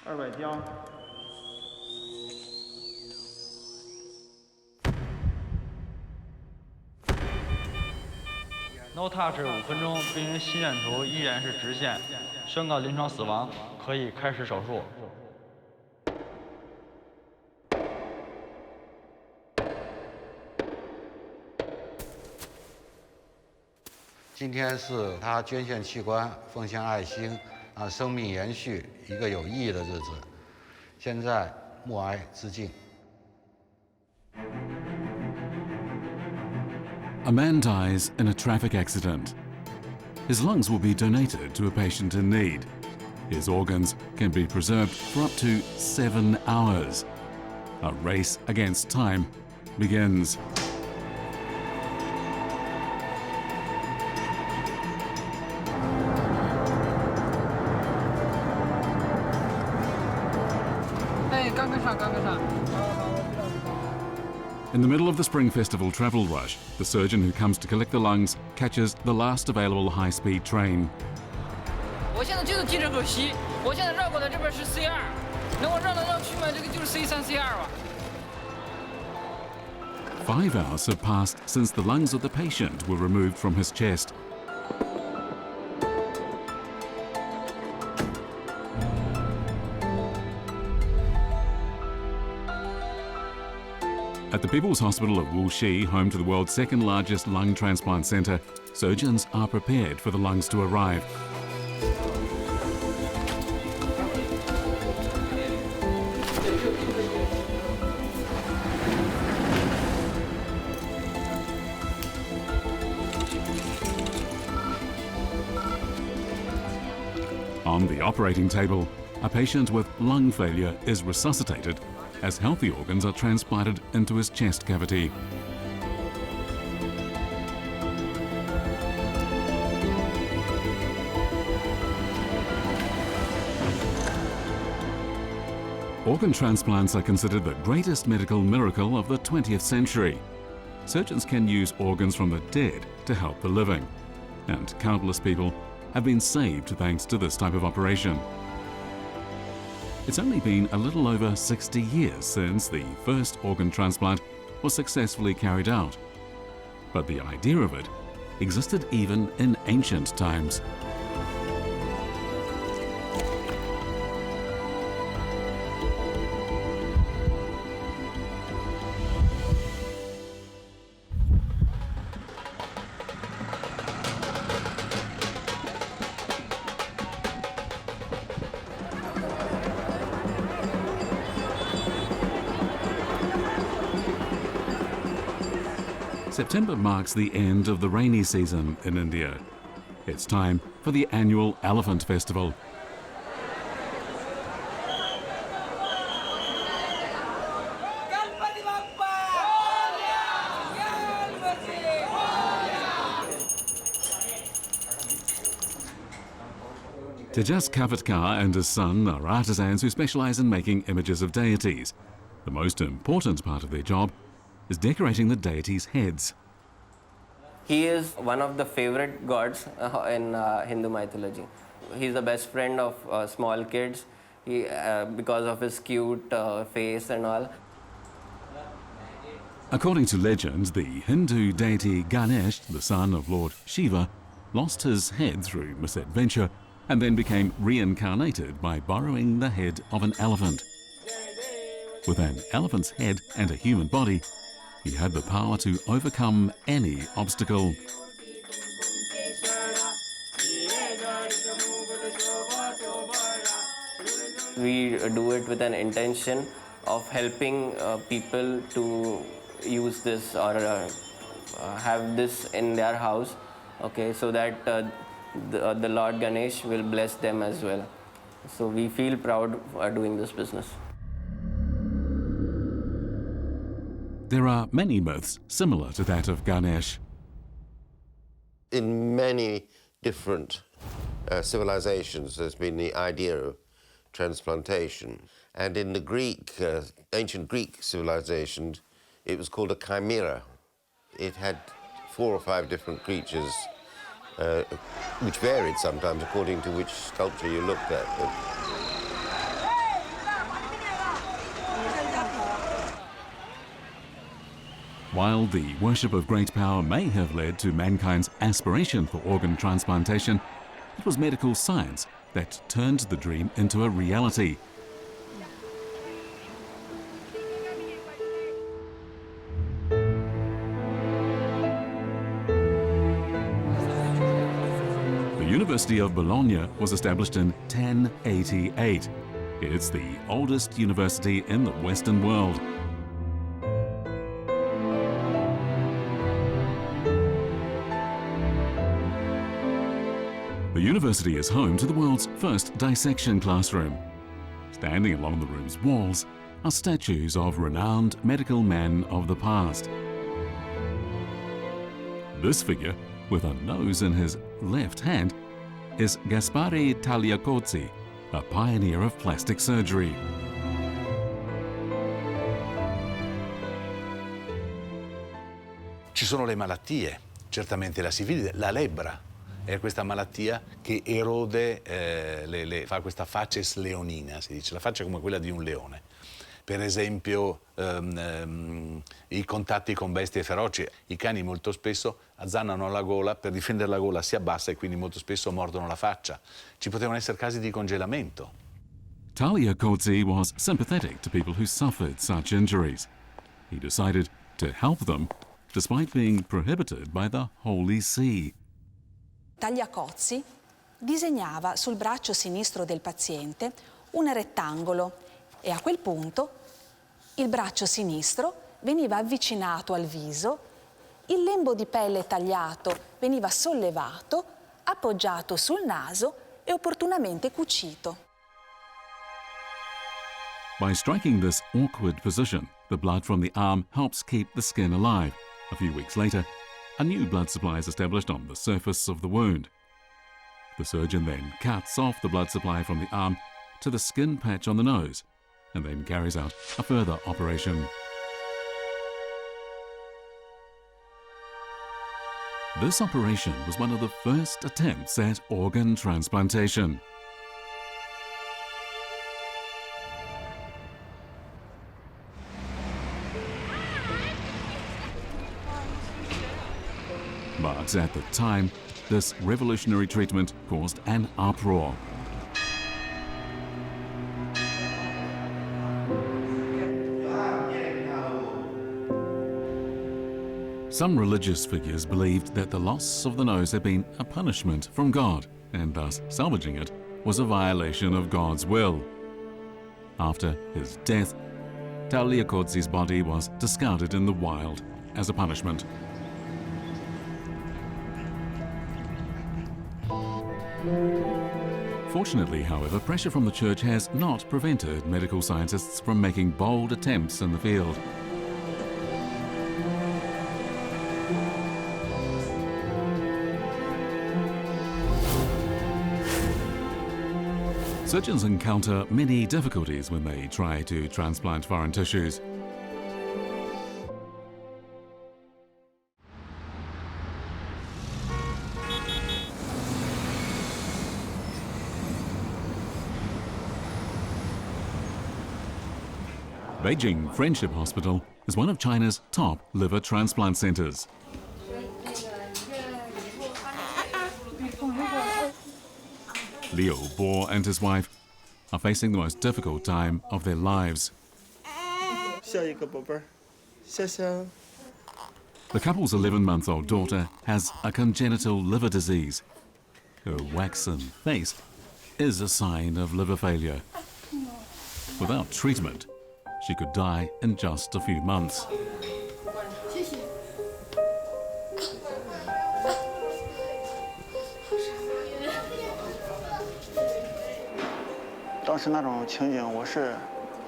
200姜。No touch 5分钟，病人心电图依然是直线，宣告临床死亡，可以开始手术。今天是他捐献器官、奉献爱心生命延续一个有意义的日子。现在默哀致敬。A man dies in a traffic accident. His lungs will be donated to a patient in need. His organs can be preserved for up to 7 hours. A race against time begins. In the middle of the Spring Festival travel rush, the surgeon who comes to collect the lungs catches the last available high-speed train. 我现在就是急诊口西，我现在绕过来这边是 C2， 能我绕来绕去嘛，这个就是 C3、C2 吧。5 hours have passed since the lungs of the patient were removed from his chest. At the People's Hospital of Wuxi, home to the world's second largest lung transplant centre, surgeons are prepared for the lungs to arrive. On the operating table, a patient with lung failure is resuscitated as healthy organs are transplanted into his chest cavity. Organ transplants are considered the greatest medical miracle of the 20th century. Surgeons can use organs from the dead to help the living, and countless people have been saved thanks to this type of operation. It's only been a little over 60 years since the first organ transplant was successfully carried out. But the idea of it existed even in ancient times. September marks the end of the rainy season in India. It's time for the annual Elephant Festival. Tejas Kavatkar and his son are artisans who specialize in making images of deities. The most important part of their job is decorating the deities' heads. He is one of the favorite gods in Hindu mythology. He's the best friend of small kids because of his cute face and all. According to legend, the Hindu deity Ganesh, the son of Lord Shiva, lost his head through misadventure and then became reincarnated by borrowing the head of an elephant. With an elephant's head and a human body, he had the power to overcome any obstacle. We do it with an intention of helping people to use this or have this in their house, okay, so that the Lord Ganesh will bless them as well. So we feel proud doing this business. There are many myths similar to that of Ganesh. In many different civilizations, there's been the idea of transplantation. And in the Greek, ancient Greek civilizations, it was called a chimera. It had 4 or 5 different creatures, which varied sometimes according to which sculpture you looked at. While the worship of great power may have led to mankind's aspiration for organ transplantation, it was medical science that turned the dream into a reality. The University of Bologna was established in 1088. It's the oldest university in the Western world. The university is home to the world's first dissection classroom. Standing along the room's walls are statues of renowned medical men of the past. This figure, with a nose in his left hand, is Gaspare Tagliacozzi, a pioneer of plastic surgery. Ci sono le malattie, certamente la sifilide, la lebbra. È questa malattia che erode, fa questa facies leonina, si dice, la faccia come quella di un leone. Per esempio i contatti con bestie feroci. I cani molto spesso azzannano la gola, per difendere la gola si abbassa e quindi molto spesso mordono la faccia. Ci potevano essere casi di congelamento. Tagliacozzi was sympathetic to people who suffered such injuries. He decided to help them, despite being prohibited by the Holy See. Tagliacozzi disegnava sul braccio sinistro del paziente un rettangolo e a quel punto il braccio sinistro veniva avvicinato al viso, il lembo di pelle tagliato veniva sollevato, appoggiato sul naso e opportunamente cucito. By striking this awkward position, the blood from the arm helps keep the skin alive. A few weeks later, a new blood supply is established on the surface of the wound. The surgeon then cuts off the blood supply from the arm to the skin patch on the nose, and then carries out a further operation. This operation was one of the first attempts at organ transplantation. But at the time, this revolutionary treatment caused an uproar. Some religious figures believed that the loss of the nose had been a punishment from God, and thus salvaging it was a violation of God's will. After his death, Tagliacozzi's body was discarded in the wild as a punishment. Fortunately, however, pressure from the church has not prevented medical scientists from making bold attempts in the field. Surgeons encounter many difficulties when they try to transplant foreign tissues. Beijing Friendship Hospital is one of China's top liver transplant centers. Liu Bo and his wife are facing the most difficult time of their lives. The couple's 11-month-old daughter has a congenital liver disease. Her waxen face is a sign of liver failure. Without treatment, she could die in just a few months. 当时那种情景，我是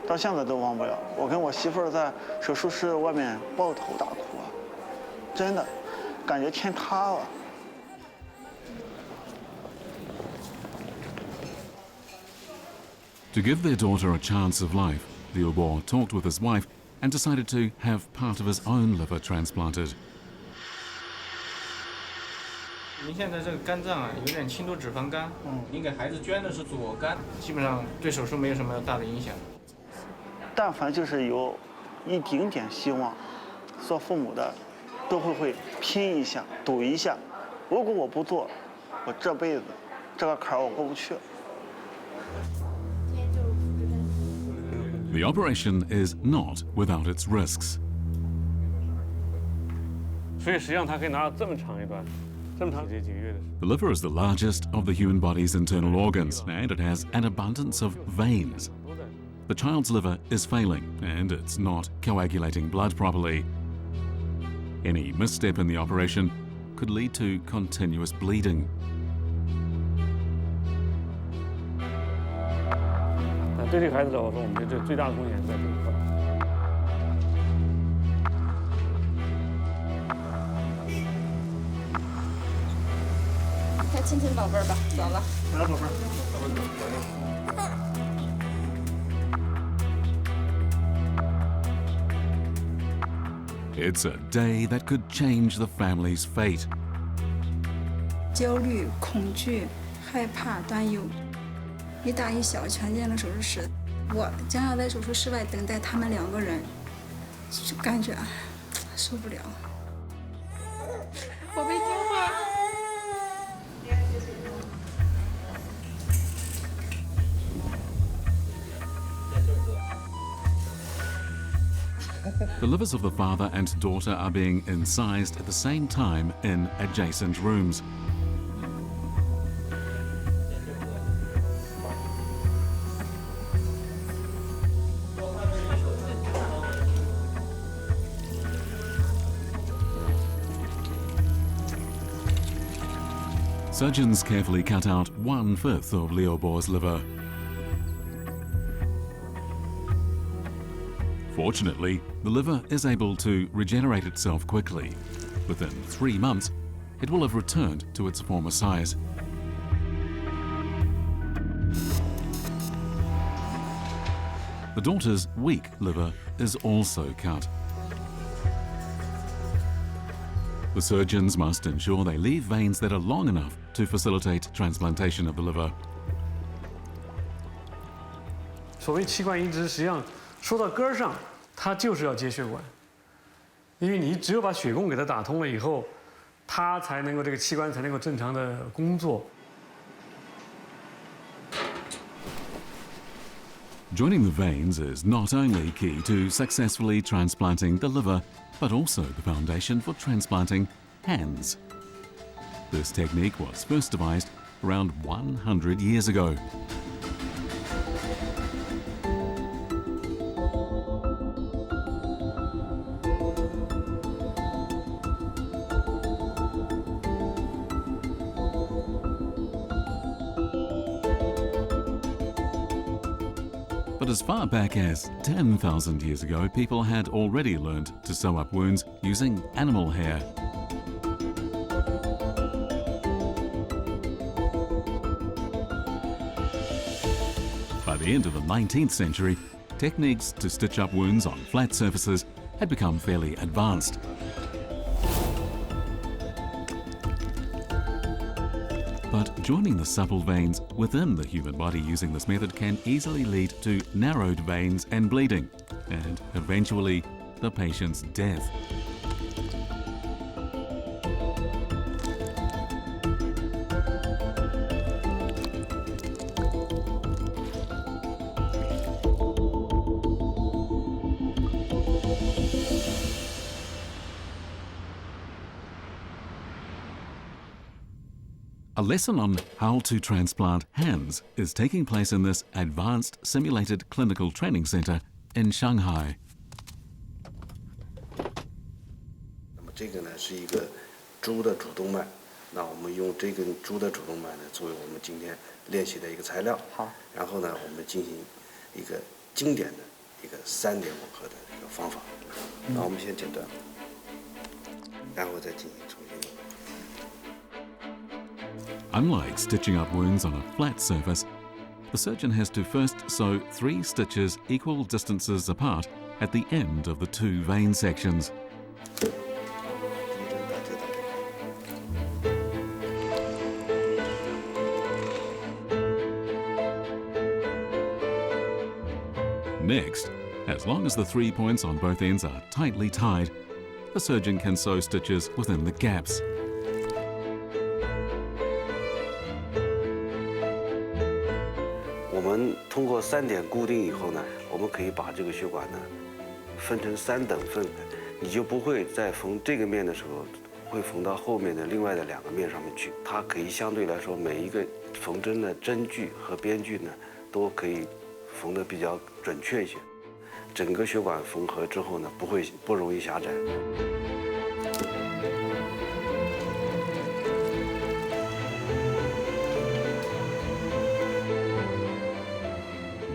到现在都忘不了。我跟我媳妇儿在手术室外面抱头大哭啊，真的，感觉天塌了。 To give their daughter a chance of life, Liu Bo talked with his wife and decided to have part of his own liver transplanted. 您现在这个肝脏啊，有点轻度脂肪肝。您给孩子捐的是左肝，基本上对手术没有什么大的影响。但凡就是有一丁点希望，做父母的都会拼一下、赌一下。如果我不做，我这辈子这个坎儿我过不去。 The operation is not without its risks. 所以实际上它可以拿到这么长一段，这么长几个月的。 The liver is the largest of the human body's internal organs, and it has an abundance of veins. The child's liver is failing, and it's not coagulating blood properly. Any misstep in the operation could lead to continuous bleeding. 对这个孩子来说，我们觉得最大的风险是在这一块。快亲亲宝贝儿吧，走了。来，宝贝儿。 It's a day that could change the family's fate. 焦虑、恐惧、害怕、担忧，一大一小全进了手术室。我将要在手术室外等待他们2个人，就感觉受不了。我没听话。 The livers of the father and daughter are being incised at the same time in adjacent rooms. Surgeons carefully cut out 1/5 of Leo Boer's liver. Fortunately, the liver is able to regenerate itself quickly. Within 3 months, it will have returned to its former size. The daughter's weak liver is also cut. The surgeons must ensure they leave veins that are long enough to facilitate transplantation of the liver. 所谓器官移植，实际上说到根儿上，它就是要接血管，因为你只有把血供给它打通了以后，它才能够这个器官才能够正常的工作。 Joining the veins is not only key to successfully transplanting the liver, but also the foundation for transplanting hands. This technique was first devised around 100 years ago. But as far back as 10,000 years ago, people had already learned to sew up wounds using animal hair. By the end of the 19th century, techniques to stitch up wounds on flat surfaces had become fairly advanced. But joining the supple veins within the human body using this method can easily lead to narrowed veins and bleeding, and eventually the patient's death. A lesson on how to transplant hands is taking place in this advanced simulated clinical training center in Shanghai. 那么这个呢是一个猪的主动脉，那我们用这根猪的主动脉呢作为我们今天练习的一个材料。好。然后呢，我们进行一个经典的一个3点吻合的一个方法。那我们先剪断，然后再进行重新。 Unlike stitching up wounds on a flat surface, the surgeon has to first sew 3 stitches equal distances apart at the end of the 2 vein sections. Next, as long as the 3 points on both ends are tightly tied, the surgeon can sew stitches within the gaps.我们通过3点固定以后呢，我们可以把这个血管呢分成3等份，你就不会在缝这个面的时候会缝到后面的另外的2个面上面去。它可以相对来说每一个缝针的针距和边距呢都可以缝得比较准确一些。整个血管缝合之后呢，不容易狭窄。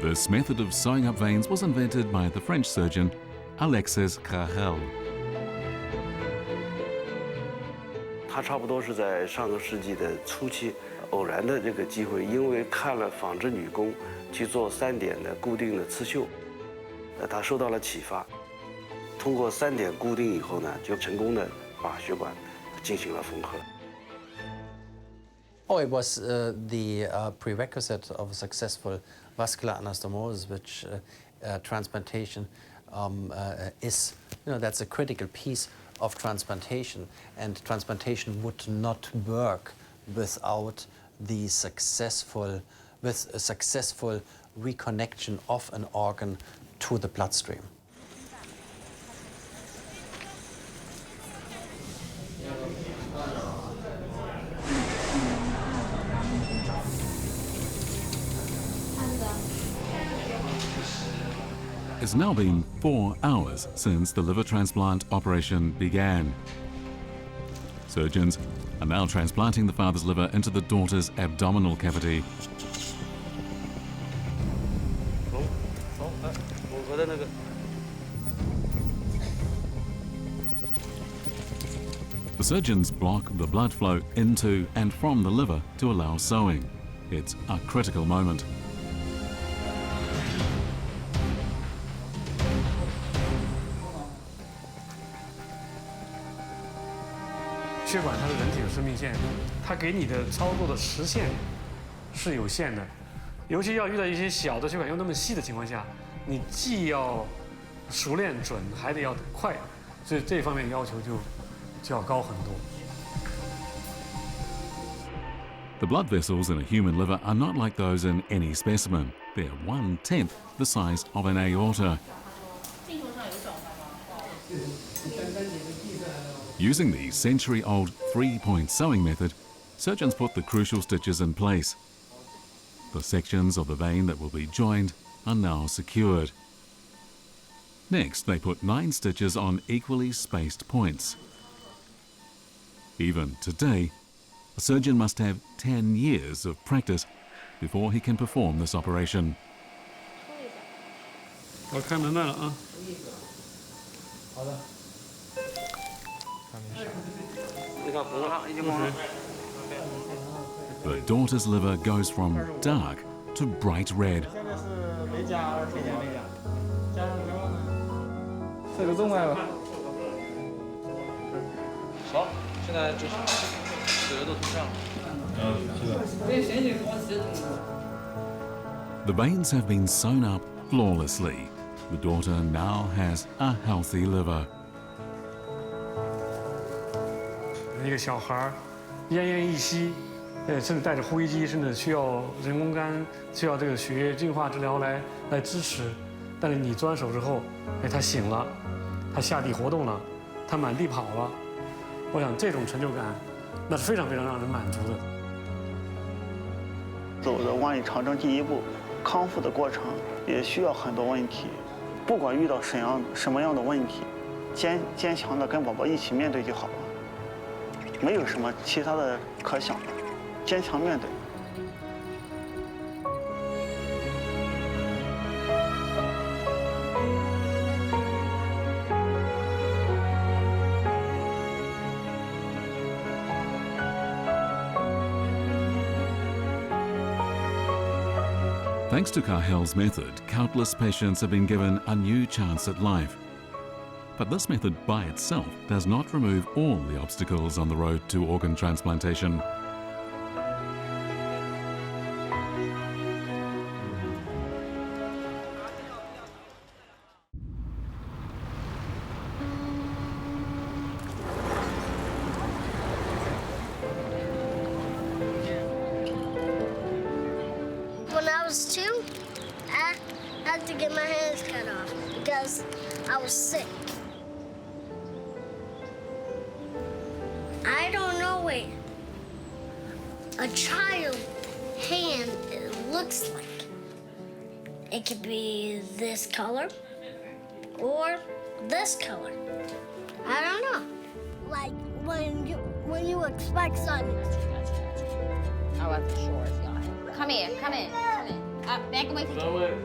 This method of sewing up veins was invented by the French surgeon Alexis Carrel. 他差不多是在上个世纪的初期，偶然的这个机会，因为看了纺织女工去做3点的固定的刺绣，他受到了启发。通过3点固定以后呢，就成功的把血管进行了缝合。 Oh, it was the prerequisite of a successful vascular anastomosis, which transplantation is. You know, that's a critical piece of transplantation, and transplantation would not work without the successful reconnection of an organ to the bloodstream. It's now been 4 hours since the liver transplant operation began. Surgeons are now transplanting the father's liver into the daughter's abdominal cavity. The surgeons block the blood flow into and from the liver to allow sewing. It's a critical moment. 血管它是人体的生命线，它给你的操作的时限是有限的，尤其要遇到一些小的血管又那么细的情况下，你既要熟练准，还得要快，所以这方面要求就要高很多。 The blood vessels in a human liver are not like those in any specimen. They're 1/10 the size of an aorta. Using the century-old 3-point sewing method, surgeons put the crucial stitches in place. The sections of the vein that will be joined are now secured. Next, they put 9 stitches on equally spaced points. Even today, a surgeon must have 10 years of practice before he can perform this operation. 我看明白了啊。好的。 The daughter's liver goes from dark to bright red. 现在是没加添加没加，加上之后呢，这个动脉吧。好，现在就是舌头通畅了。The veins have been sewn up flawlessly. The daughter now has a healthy liver. 一个小孩儿奄奄一息，甚至带着呼吸机，甚至需要人工肝，需要这个血液净化治疗来支持。但是你做完手之后，他醒了，他下地活动了，他满地跑了。我想这种成就感，那是非常非常让人满足的。走的万里长征第一步，康复的过程也需要很多问题，不管遇到什么样的问题，坚强的跟宝宝一起面对就好了。 没有什么其他的可想的，坚强面对。Thanks to Carrel's method, countless patients have been given a new chance at life. But this method by itself does not remove all the obstacles on the road to organ transplantation. when I was 2, I had to get my hands cut off because I was sick. I don't know what a child hand looks like. It could be this color or this color. I don't know. Like when you expect something. I wasn't sure. Come in. Back away from you.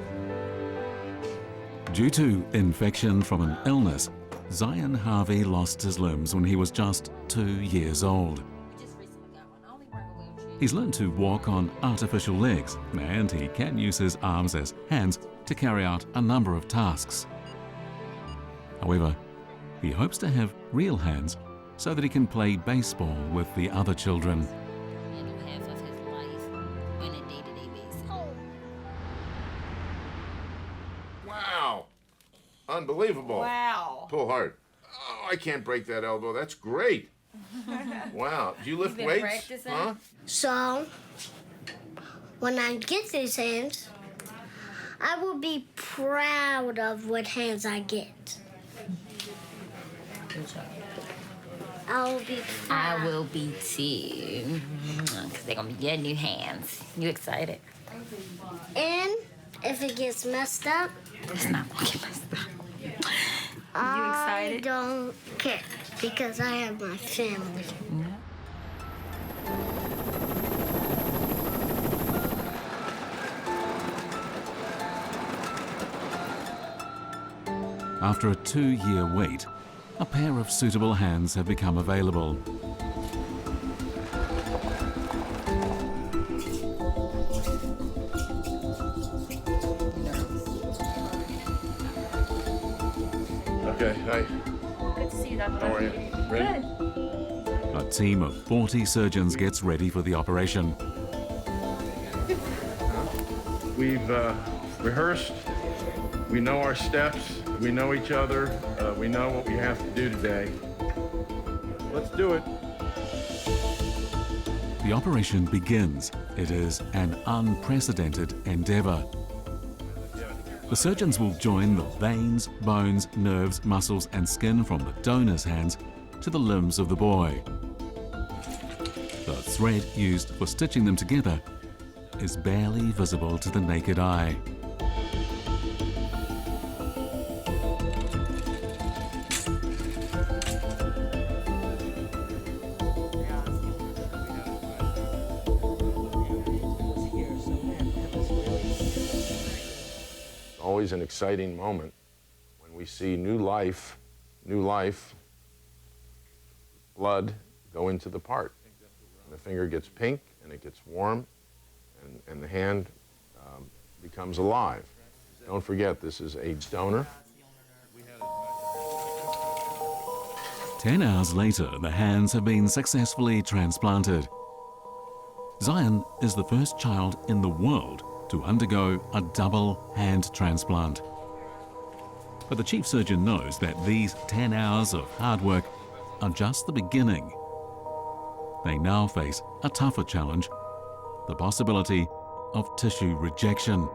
Due to infection from an illness, Zion Harvey lost his limbs when he was just 2 years old. He's learned to walk on artificial legs, and he can use his arms as hands to carry out a number of tasks. However, he hopes to have real hands so that he can play baseball with the other children. Wow. Unbelievable. Wow. Pull hard. Oh, I can't break that elbow. That's great. Wow. Do you lift weights? Huh? So, when I get these hands, I will be proud of what hands I get. I will be proud. I will be too. Because they're going to be your new hands. You excited? And if it gets messed up, It's not going to get messed up. I don't care because I have my family. After a 2-year wait, a pair of suitable hands have become available. Okay, hi. Good to see you, Dr. How are you? Ready? A team of 40 surgeons gets ready for the operation. We've rehearsed. We know our steps. We know each other. We know what we have to do today. Let's do it. The operation begins. It is an unprecedented endeavor. The surgeons will join the veins, bones, nerves, muscles and skin from the donor's hands to the limbs of the boy. The thread used for stitching them together is barely visible to the naked eye. Always an exciting moment when we see new life, blood go into the part. And the finger gets pink and it gets warm and the hand becomes alive. Don't forget, this is a donor. 10 hours later, the hands have been successfully transplanted. Zion is the first child in the world to undergo a double hand transplant. But the chief surgeon knows that these 10 hours of hard work are just the beginning. They now face a tougher challenge, the possibility of tissue rejection.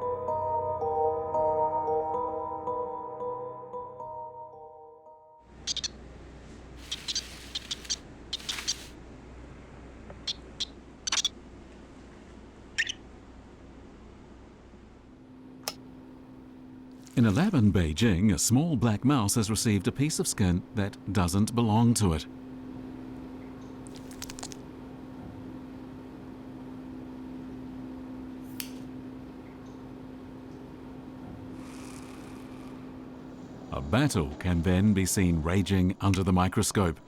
In a lab in Beijing, a small black mouse has received a piece of skin that doesn't belong to it. A battle can then be seen raging under the microscope.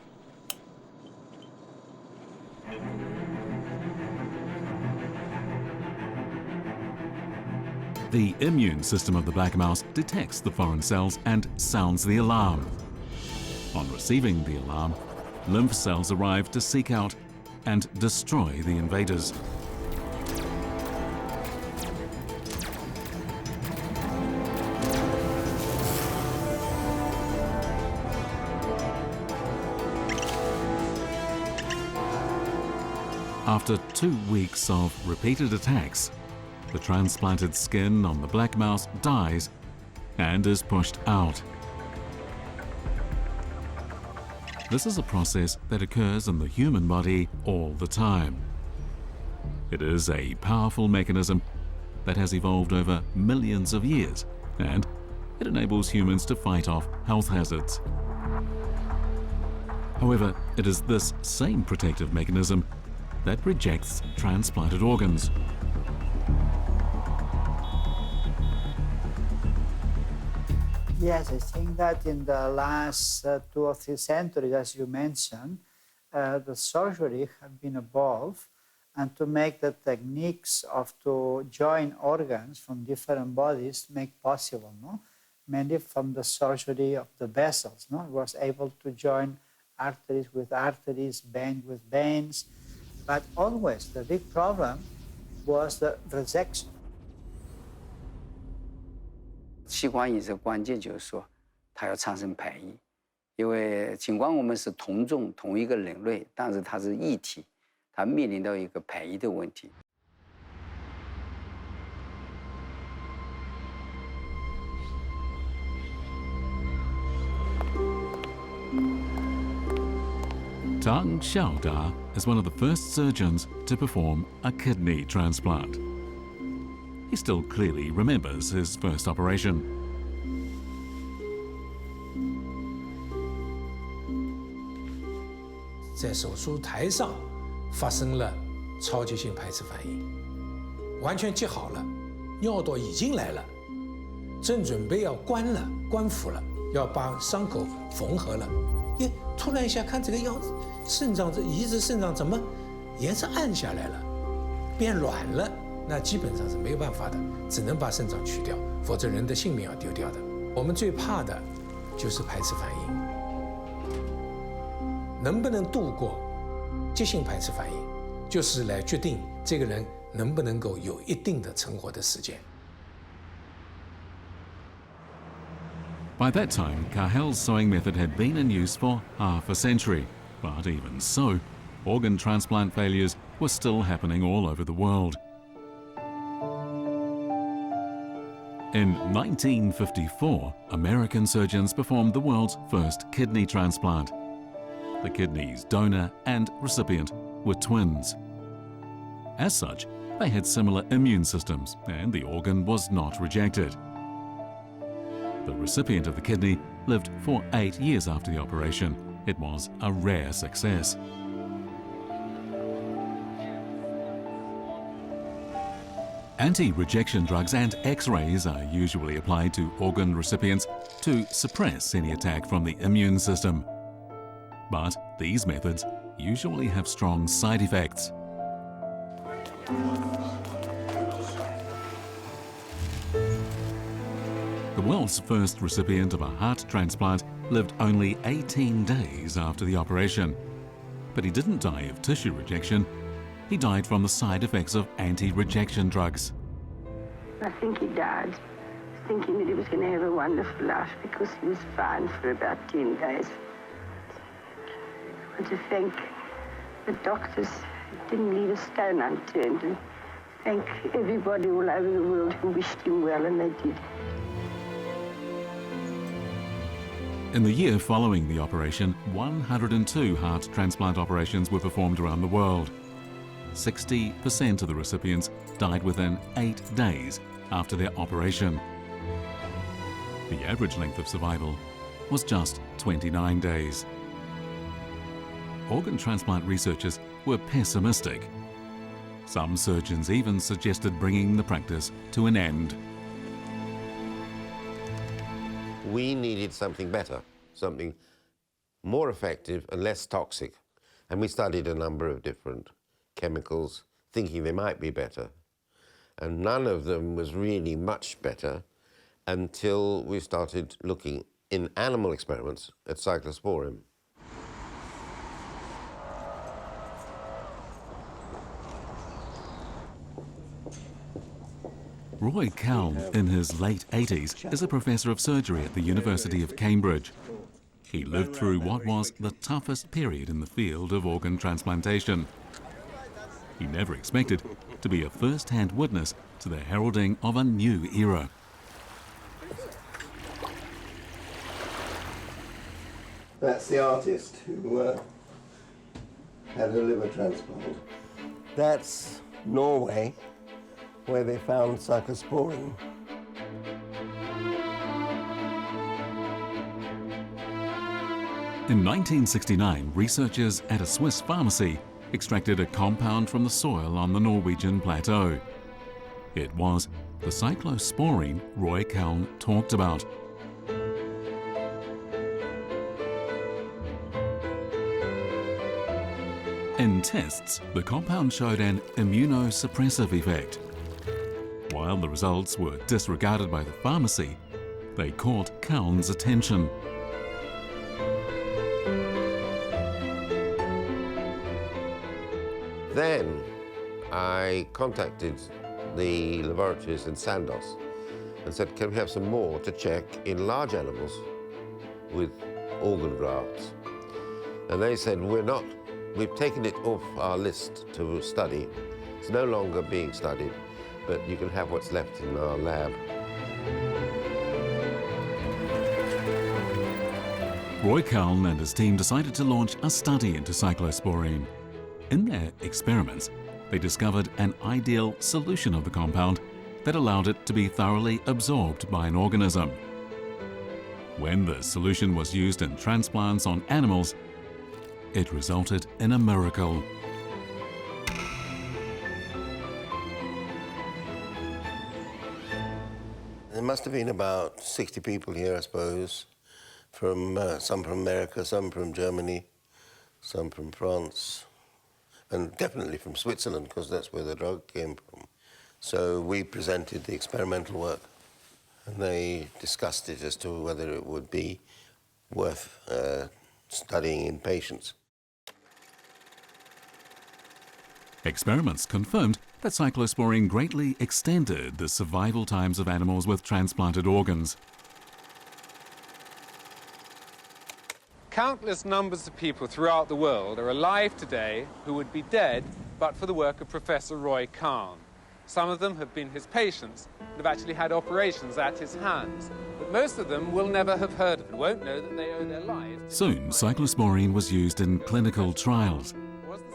The immune system of the black mouse detects the foreign cells and sounds the alarm. On receiving the alarm, lymph cells arrive to seek out and destroy the invaders. After 2 weeks of repeated attacks, the transplanted skin on the black mouse dies and is pushed out. This is a process that occurs in the human body all the time. It is a powerful mechanism that has evolved over millions of years, and it enables humans to fight off health hazards. However, it is this same protective mechanism that rejects transplanted organs. Yes, I think that in the last 2 or 3 centuries, as you mentioned, the surgery have been evolved, and to make the techniques of to join organs from different bodies make possible, no? Mainly from the surgery of the vessels, no? It was able to join arteries with arteries, veins with veins, but always the big problem was the resection. 器官移植关键就是说，它要产生排异，因为尽管我们是同种同一个人类，但是它是异体，它面临到一个排异的问题。 Tang Xiaoda is one of the first surgeons to perform a kidney transplant. He still clearly remembers his first operation. 在手术台上发生了超级性排斥反应，完全接好了，尿道已经来了，正准备要关了、关腹了，要把伤口缝合了。耶，突然一下看这个样子，肾脏移植肾脏怎么颜色暗下来了，变软了？那基本上是没有办法的，只能把肾脏取掉，否则人的性命要丢掉的。我们最怕的就是排斥反应，能不能度过急性排斥反应，就是来决定这个人能不能够有一定的存活的时间。 By that time, Cahel's sewing method had been in use for half a century, but even so, organ transplant failures were still happening all over the world. In 1954, American surgeons performed the world's first kidney transplant. The kidney's donor and recipient were twins. As such, they had similar immune systems, and the organ was not rejected. The recipient of the kidney lived for 8 years after the operation. It was a rare success. Anti-rejection drugs and X-rays are usually applied to organ recipients to suppress any attack from the immune system. But these methods usually have strong side effects. The world's first recipient of a heart transplant lived only 18 days after the operation. But he didn't die of tissue rejection. He died from the side effects of anti-rejection drugs. I think he died thinking that he was going to have a wonderful life because he was fine for about 10 days. I want to thank the doctors who didn't leave a stone unturned, and thank everybody all over the world who wished him well, and they did. In the year following the operation, 102 heart transplant operations were performed around the world. 60% of the recipients died within 8 days after their operation. The average length of survival was just 29 days. Organ transplant researchers were pessimistic. Some surgeons even suggested bringing the practice to an end. We needed something better, something more effective and less toxic. And we studied a number of different chemicals, thinking they might be better. And none of them was really much better until we started looking in animal experiments at cyclosporin. Roy Cowell, in his late 80s, is a professor of surgery at the University of Cambridge. He lived through what was the toughest period in the field of organ transplantation. He never expected to be a first-hand witness to the heralding of a new era. That's the artist who had a liver transplant. That's Norway, where they found cyclosporine. In 1969, researchers at a Swiss pharmacy extracted a compound from the soil on the Norwegian plateau. It was the cyclosporine Roy Keln talked about. In tests, the compound showed an immunosuppressive effect. While the results were disregarded by the pharmacy, they caught Keln's attention. Then I contacted the laboratories in Sandoz and said, can we have some more to check in large animals with organ grafts? And they said, we've taken it off our list to study. It's no longer being studied, but you can have what's left in our lab. Roy Keln and his team decided to launch a study into cyclosporine. In their experiments, they discovered an ideal solution of the compound that allowed it to be thoroughly absorbed by an organism. When the solution was used in transplants on animals, it resulted in a miracle. There must have been about 60 people here, I suppose, from some from America, some from Germany, some from France, and definitely from Switzerland, because that's where the drug came from. So we presented the experimental work, and they discussed it as to whether it would be worth studying in patients. Experiments confirmed that cyclosporine greatly extended the survival times of animals with transplanted organs. Countless numbers of people throughout the world are alive today who would be dead but for the work of Professor Roy Keln. Some of them have been his patients and have actually had operations at his hands, but most of them will never have heard of it, won't know that they owe their lives. Soon, cyclosporine was used in clinical trials.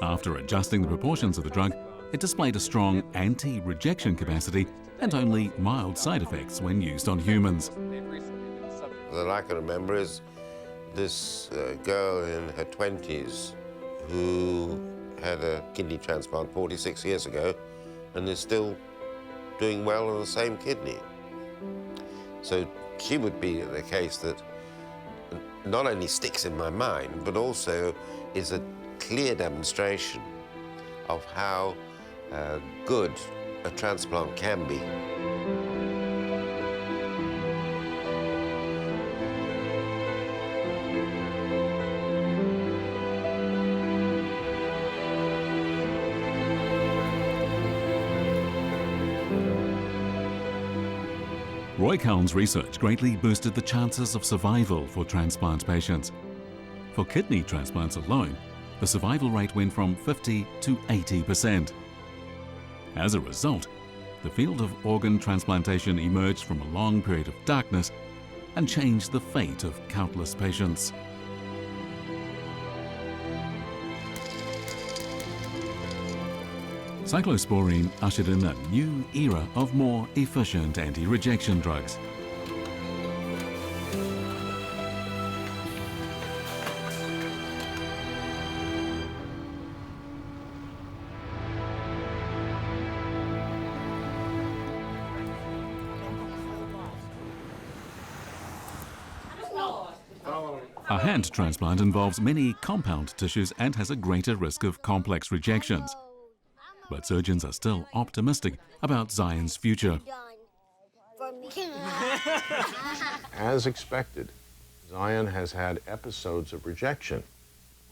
After adjusting the proportions of the drug, it displayed a strong anti-rejection capacity and only mild side effects when used on humans. That I can remember is this girl in her 20s who had a kidney transplant 46 years ago and is still doing well on the same kidney. So she would be the case that not only sticks in my mind, but also is a clear demonstration of how good a transplant can be. Roy Keln's research greatly boosted the chances of survival for transplant patients. For kidney transplants alone, the survival rate went from 50 to 80%. As a result, the field of organ transplantation emerged from a long period of darkness and changed the fate of countless patients. Cyclosporine ushered in a new era of more efficient anti-rejection drugs. A hand transplant involves many compound tissues and has a greater risk of complex rejections. But surgeons are still optimistic about Zion's future. As expected, Zion has had episodes of rejection.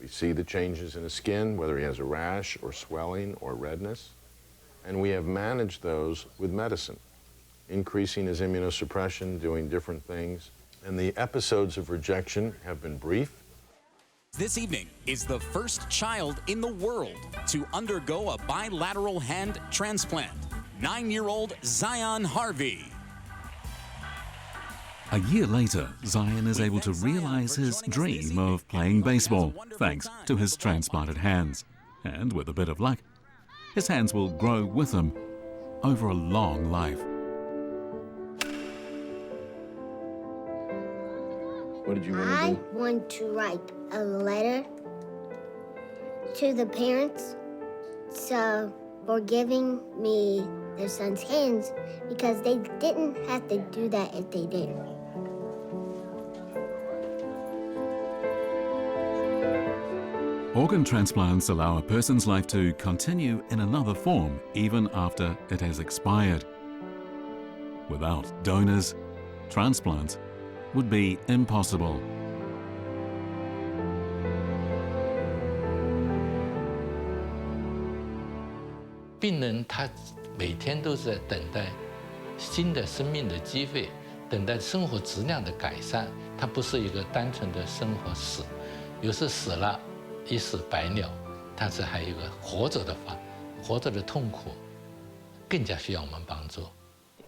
We see the changes in his skin, whether he has a rash or swelling or redness, and we have managed those with medicine, increasing his immunosuppression, doing different things. And the episodes of rejection have been brief. This evening is the first child in the world to undergo a bilateral hand transplant. 9-year-old Zion Harvey. A year later, Zion is able to realize his dream of playing baseball thanks to his transplanted hands. And with a bit of luck, his hands will grow with him over a long life. What did you want to I do? want to write a letter to the parents for giving me their son's hands, because they didn't have to do that if they did. Organ transplants allow a person's life to continue in another form even after it has expired. Without donors, transplants would be impossible. 病人他每天都是在等待新的生命的机会，等待生活质量的改善。他不是一个单纯的生活死，有时死了，一死百了，但是还有一个活着的活着的痛苦，更加需要我们帮助。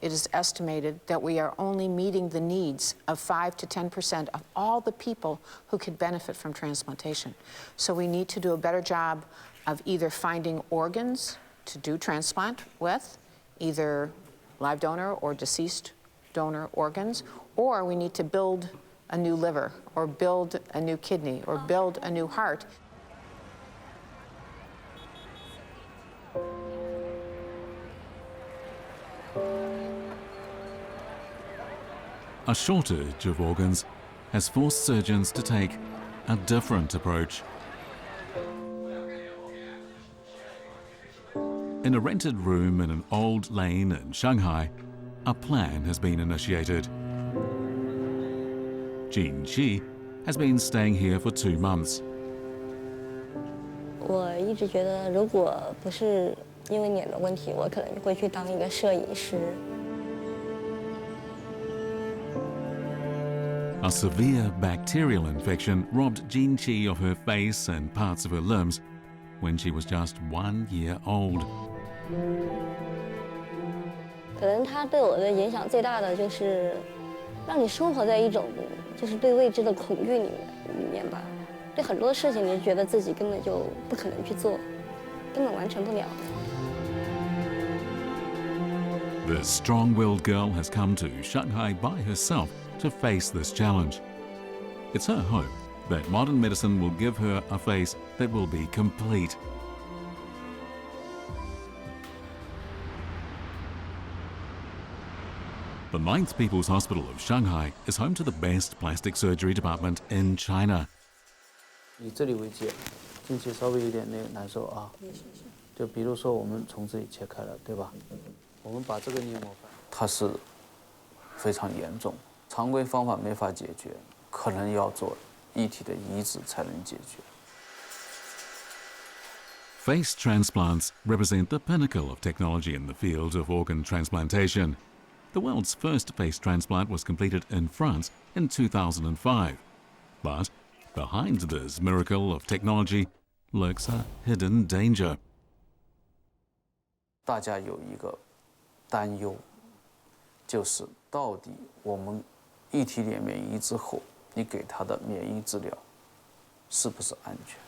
It is estimated that we are only meeting the needs of 5 to 10% of all the people who could benefit from transplantation. So we need to do a better job of either finding organs to do transplant with, either live donor or deceased donor organs, or we need to build a new liver, or build a new kidney, or build a new heart. A shortage of organs has forced surgeons to take a different approach. In a rented room in an old lane in Shanghai, a plan has been initiated. Jean Qi has been staying here for 2 months. 我一直觉得，如果不是因为脸的问题，我可能会去当一个摄影师。 A severe bacterial infection robbed Jean Qi of her face and parts of her limbs when she was just 1 year old. 可能它对我的影响最大的就是让你生活在一种就是对未知的恐惧里面吧。对很多事情，你觉得自己根本就不可能去做，根本完成不了。 This strong-willed girl has come to Shanghai by herself to face this challenge. It's her hope that modern medicine will give her a face that will be complete. The 9th People's Hospital of Shanghai is home to the best plastic surgery department in China. 以这里为界，进去稍微有点难受啊。就比如说我们从这里切开了，对吧？我们把这个黏膜瓣，它是非常严重。 常规方法没法解决，可能要做异体的移植才能解决。 Face transplants represent the pinnacle of technology in the field of organ transplantation. The world's first face transplant was completed in France in 2005. But behind this miracle of technology lurks a hidden danger. 大家有一个担忧，就是到底我们 异体脸免移植后，你给他的免疫治疗是不是安全？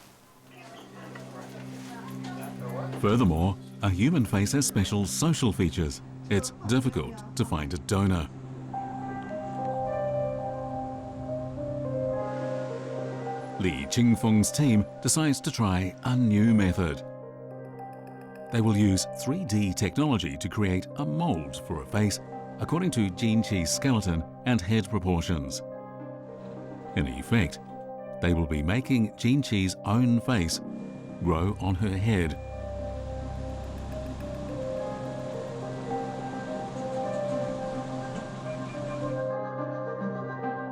Furthermore, a human face has special social features. It's difficult to find a donor. Li Qingfeng's team decides to try a new method. They will use 3D technology to create a mold for a face according to Jean Qi's skeleton and head proportions. In effect, they will be making Jean Qi's own face grow on her head.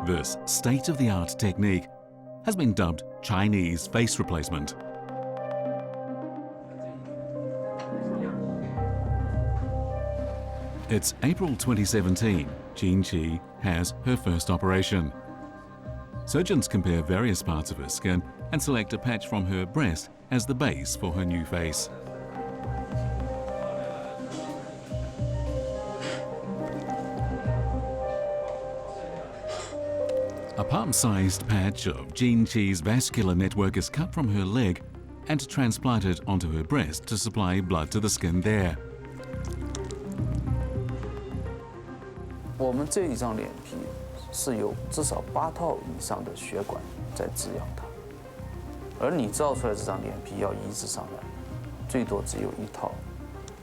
This state-of-the-art technique has been dubbed Chinese face replacement. It's April 2017. Jean Qi has her first operation. Surgeons compare various parts of her skin and select a patch from her breast as the base for her new face. A palm-sized patch of Jean Chi's vascular network is cut from her leg and transplanted onto her breast to supply blood to the skin there. 我们这一张脸皮是有至少8套以上的血管在滋养它，而你造出来这张脸皮要移植上来，最多只有1套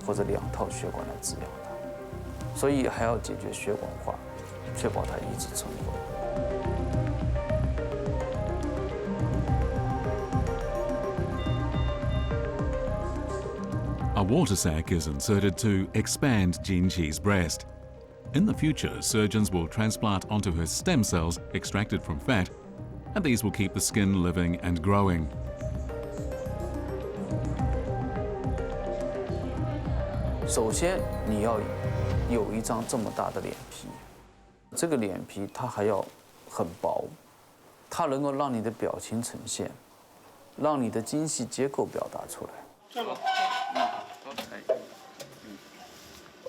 或者2套血管来滋养它，所以还要解决血管化，确保它移植成功。 A water sac is inserted to expand Jean Chi's breast. In the future, surgeons will transplant onto her stem cells extracted from fat, and these will keep the skin living and growing. 首先，你要有一张这么大的脸皮，这个脸皮它还要很薄，它能够让你的表情呈现，让你的精细结构表达出来。这么，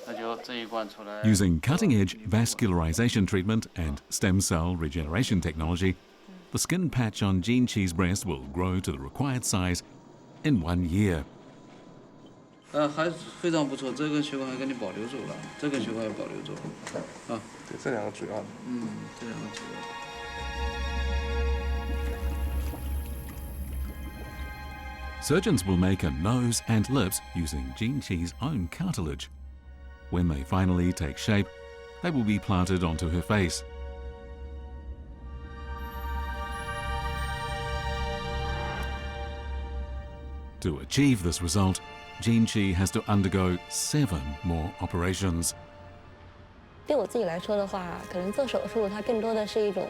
那就这一罐出来。Using cutting-edge vascularization treatment and stem cell regeneration technology, the skin patch on Jean Chi's breast will grow to the required size in 1 year. 还非常不错，这根血管还给你保留住了，这根血管也保留住了，啊，对，这2个主要的。这2个主要的。 Surgeons will make a nose and lips using Jean Chi's own cartilage. When they finally take shape, they will be planted onto her face. To achieve this result, Jean Chi has to undergo 7 more operations. 对我自己来说的话，可能做手术它更多的是一种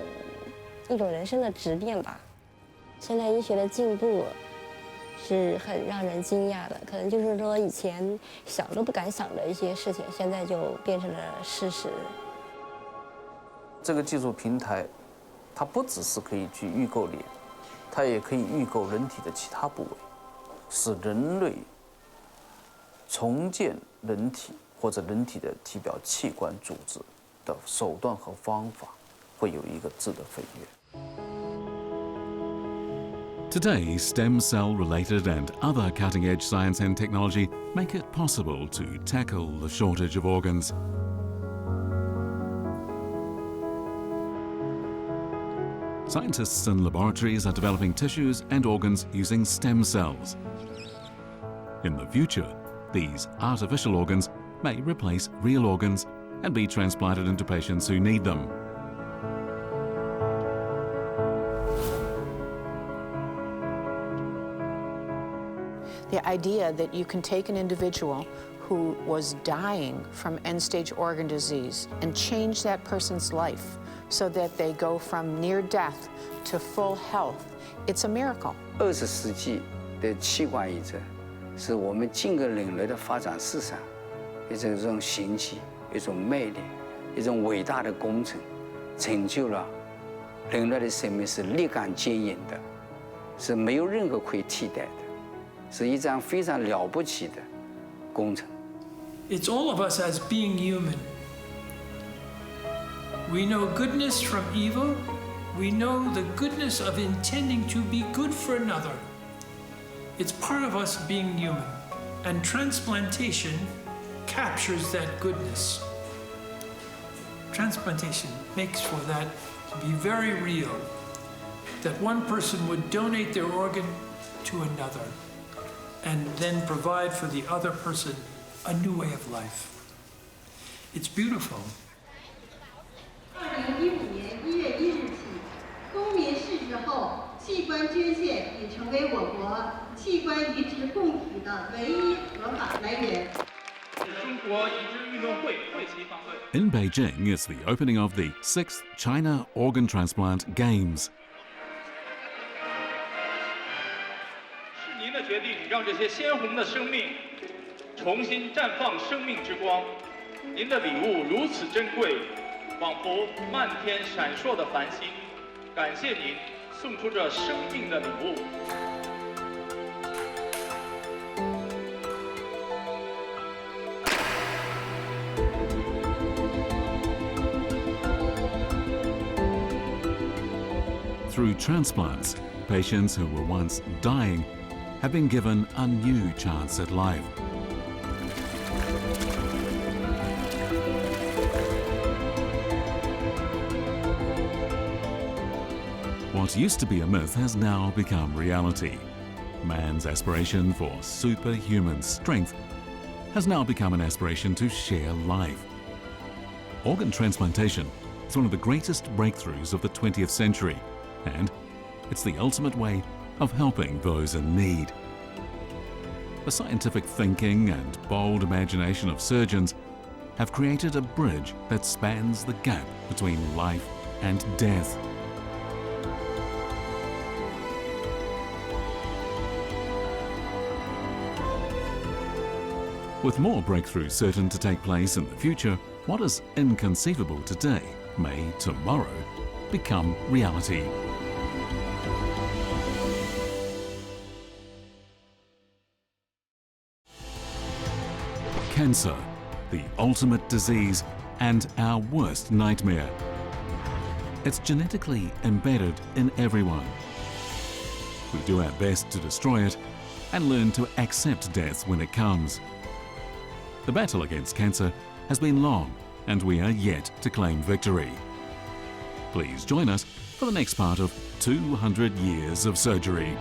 人生的质变吧。现在医学的进步是很让人惊讶的，可能就是说以前想都不敢想的一些事情，现在就变成了事实。这个技术平台，它不只是可以去预购脸，它也可以预购人体的其他部位，使人类重建人体或者人体的体表器官组织的手段和方法，会有一个质的飞跃。 Today, stem cell-related and other cutting-edge science and technology make it possible to tackle the shortage of organs. Scientists in laboratories are developing tissues and organs using stem cells. In the future, these artificial organs may replace real organs and be transplanted into patients who need them. The idea that you can take an individual who was dying from end-stage organ disease and change that person's life so that they go from near death to full health, it's a miracle. 20世纪的器官移植是我们近个人类的发展史上一种神奇、一种魅力、一种伟大的工程，成就了人类的生命是立竿见影的，是没有任何可以替代的。 是一张非常了不起的工程。It's all of us as being human. We know goodness from evil. We know the goodness of intending to be good for another. It's part of us being human, and transplantation captures that goodness. Transplantation makes for that to be very real, that one person would donate their organ to another, and then provide for the other person a new way of life. It's beautiful. 2015年1月1日起，公民逝世后器官捐献已成为我国器官移植供体的唯一合法来源。中国移植运动会会旗放会。In Beijing, it's the opening of the 6th China Organ Transplant Games. 您的决定让这些鲜红的生命重新绽放生命之光。您的礼物如此珍贵，仿佛漫天闪烁的繁星。感谢您送出这生命的礼物。 Through transplants, patients who were once dying have been given a new chance at life. What used to be a myth has now become reality. Man's aspiration for superhuman strength has now become an aspiration to share life. Organ transplantation is one of the greatest breakthroughs of the 20th century, and it's the ultimate way of helping those in need. The scientific thinking and bold imagination of surgeons have created a bridge that spans the gap between life and death. With more breakthroughs certain to take place in the future, what is inconceivable today may tomorrow become reality. Cancer, the ultimate disease and our worst nightmare. It's genetically embedded in everyone. We do our best to destroy it and learn to accept death when it comes. The battle against cancer has been long, and we are yet to claim victory. Please join us for the next part of 200 Years of Surgery.